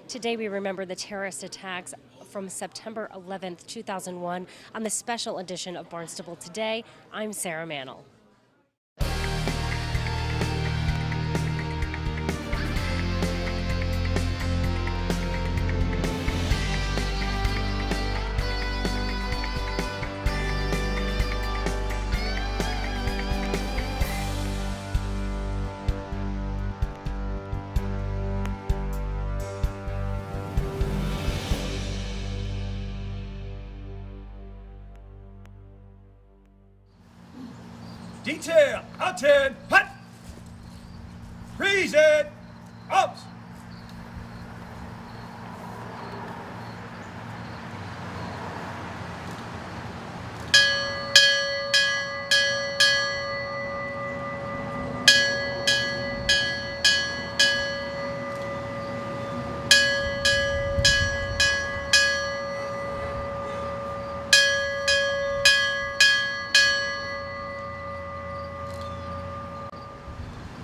Today we remember the terrorist attacks from September 11th, 2001 on the special edition of Barnstable Today. I'm Sarah Mannel. Detail, attend, hut! Present, ups!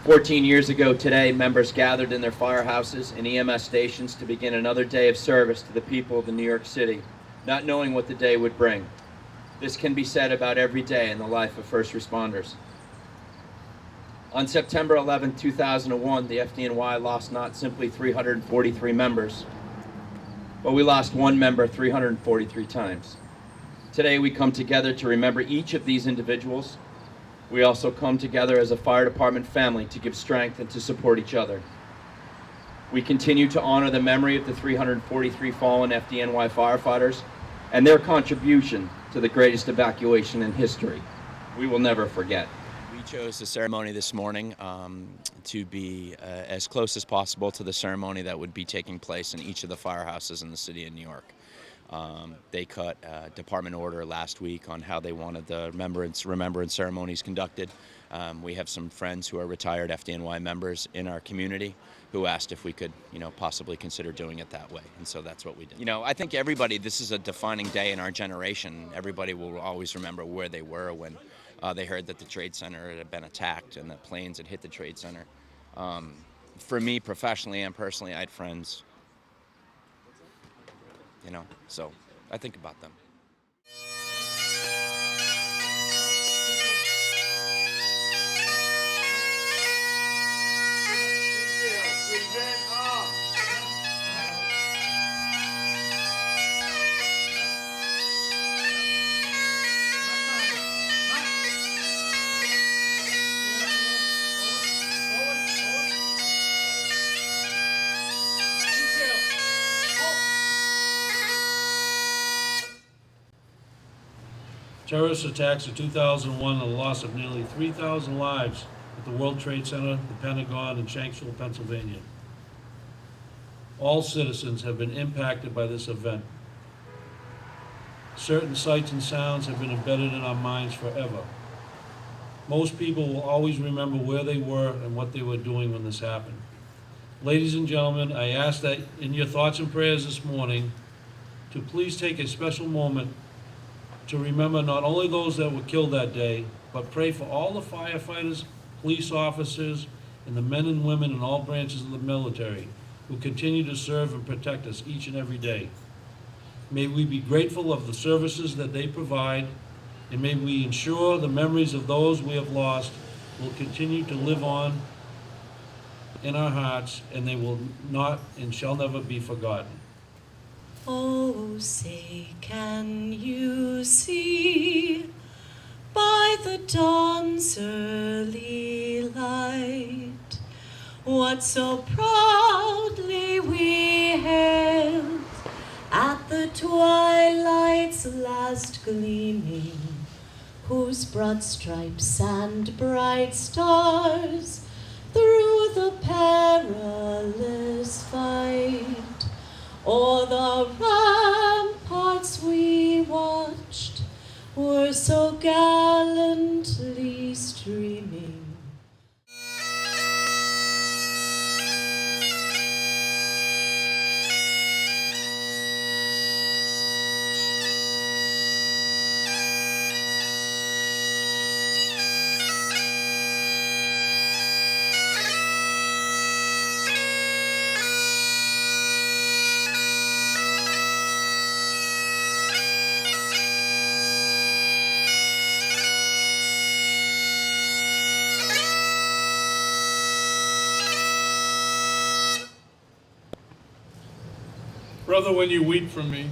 "14 years ago today, members gathered in their firehouses and EMS stations to begin another day of service to the people of New York City, not knowing what the day would bring. This can be said about every day in the life of first responders. On September 11, 2001, the FDNY lost not simply 343 members, but we lost one member 343 times. Today we come together to remember each of these individuals. We also come together as a fire department family to give strength and to support each other. We continue to honor the memory of the 343 fallen FDNY firefighters and their contribution to the greatest evacuation in history. We will never forget." We chose the ceremony this morning to be as close as possible to the ceremony that would be taking place in each of the firehouses in the city of New York. They cut a department order last week on how they wanted the remembrance ceremonies conducted. We have some friends who are retired FDNY members in our community who asked if we could, possibly consider doing it that way. And so that's what we did. I think this is a defining day in our generation. Everybody will always remember where they were when they heard that the Trade Center had been attacked and that planes had hit the Trade Center. For me, professionally and personally, I had friends, so I think about them. Terrorist attacks of 2001 and the loss of nearly 3,000 lives at the World Trade Center, the Pentagon, and Shanksville, Pennsylvania. All citizens have been impacted by this event. Certain sights and sounds have been embedded in our minds forever. Most people will always remember where they were and what they were doing when this happened. Ladies and gentlemen, I ask that in your thoughts and prayers this morning to please take a special moment to remember not only those that were killed that day, but pray for all the firefighters, police officers, and the men and women in all branches of the military who continue to serve and protect us each and every day. May we be grateful of the services that they provide, and may we ensure the memories of those we have lost will continue to live on in our hearts, and they will not and shall never be forgotten. Oh, say, can you see by the dawn's early light what so proudly we hailed at the twilight's last gleaming, whose broad stripes and bright stars through the perilous fight o'er the ramparts we watched were so gallantly streaming. Brother, when you weep for me,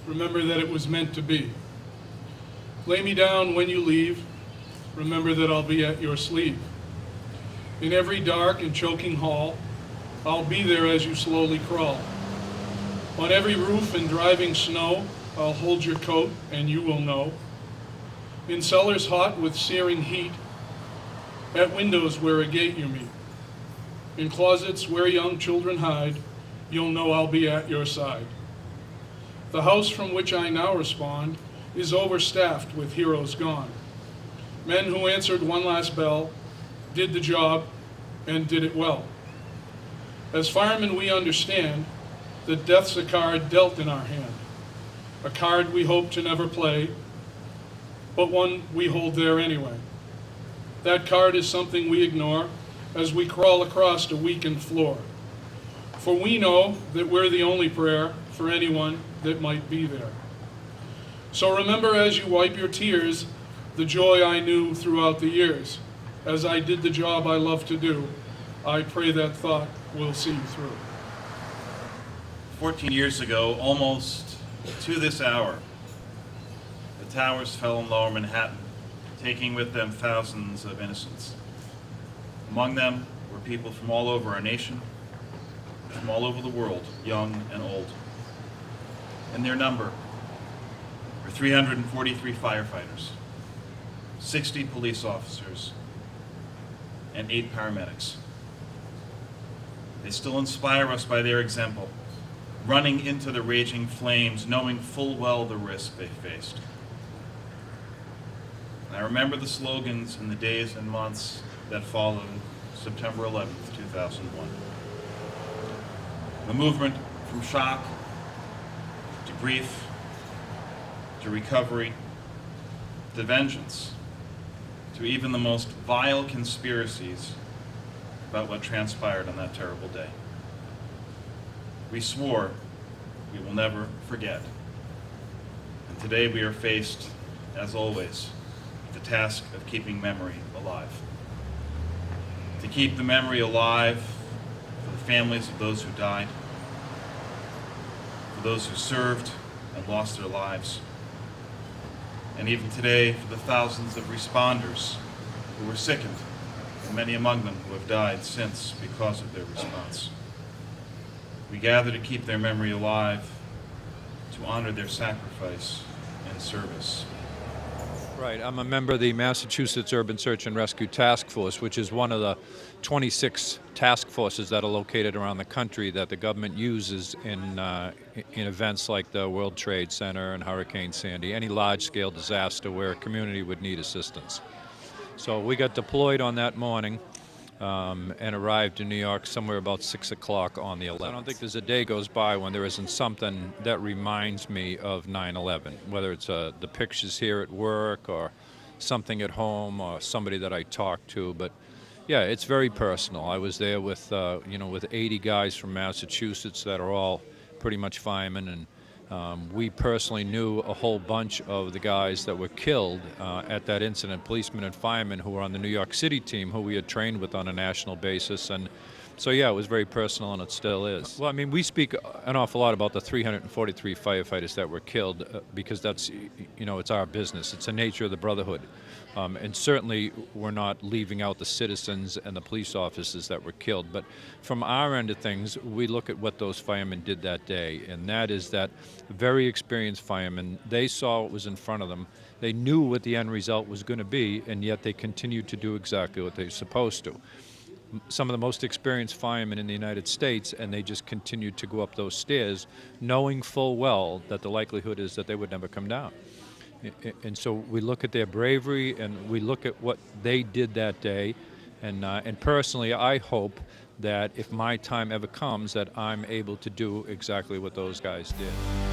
remember that it was meant to be. Lay me down when you leave, remember that I'll be at your sleeve. In every dark and choking hall, I'll be there as you slowly crawl. On every roof in driving snow, I'll hold your coat and you will know. In cellars hot with searing heat, at windows where a gate you meet, in closets where young children hide, you'll know I'll be at your side. The house from which I now respond is overstaffed with heroes gone. Men who answered one last bell, did the job, and did it well. As firemen, we understand that death's a card dealt in our hand, a card we hope to never play, but one we hold there anyway. That card is something we ignore as we crawl across a weakened floor. For we know that we're the only prayer for anyone that might be there. So remember as you wipe your tears the joy I knew throughout the years. As I did the job I love to do, I pray that thought will see you through. 14 years ago, almost to this hour, the towers fell in Lower Manhattan, taking with them thousands of innocents. Among them were people from all over our nation, from all over the world, young and old. In their number were 343 firefighters, 60 police officers, and 8 paramedics. They still inspire us by their example, running into the raging flames, knowing full well the risk they faced. And I remember the slogans in the days and months that followed September 11th, 2001. The movement from shock to grief to recovery to vengeance to even the most vile conspiracies about what transpired on that terrible day. We swore we will never forget. And today we are faced, as always, with the task of keeping memory alive. To keep the memory alive for the families of those who died, for those who served and lost their lives, and even today for the thousands of responders who were sickened, and many among them who have died since because of their response. We gather to keep their memory alive, to honor their sacrifice and service. Right, I'm a member of the Massachusetts Urban Search and Rescue Task Force, which is one of the 26 task forces that are located around the country that the government uses in events like the World Trade Center and Hurricane Sandy, any large-scale disaster where a community would need assistance. So we got deployed on that morning and arrived in New York somewhere about 6 o'clock on the 11th. I don't think there's a day goes by when there isn't something that reminds me of 9/11, whether it's the pictures here at work or something at home or somebody that I talked to. But yeah, it's very personal. I was there with, with 80 guys from Massachusetts that are all pretty much firemen, and we personally knew a whole bunch of the guys that were killed at that incident, policemen and firemen who were on the New York City team who we had trained with on a national basis. And so, yeah, it was very personal, and it still is. Well, I mean, we speak an awful lot about the 343 firefighters that were killed because that's, it's our business. It's the nature of the Brotherhood. And certainly we're not leaving out the citizens and the police officers that were killed. But from our end of things, we look at what those firemen did that day, and that is that very experienced firemen, they saw what was in front of them. They knew what the end result was going to be, and yet they continued to do exactly what they were supposed to. Some of the most experienced firemen in the United States, and they just continued to go up those stairs, knowing full well that the likelihood is that they would never come down. And so we look at their bravery, and we look at what they did that day, and personally, I hope that if my time ever comes, that I'm able to do exactly what those guys did.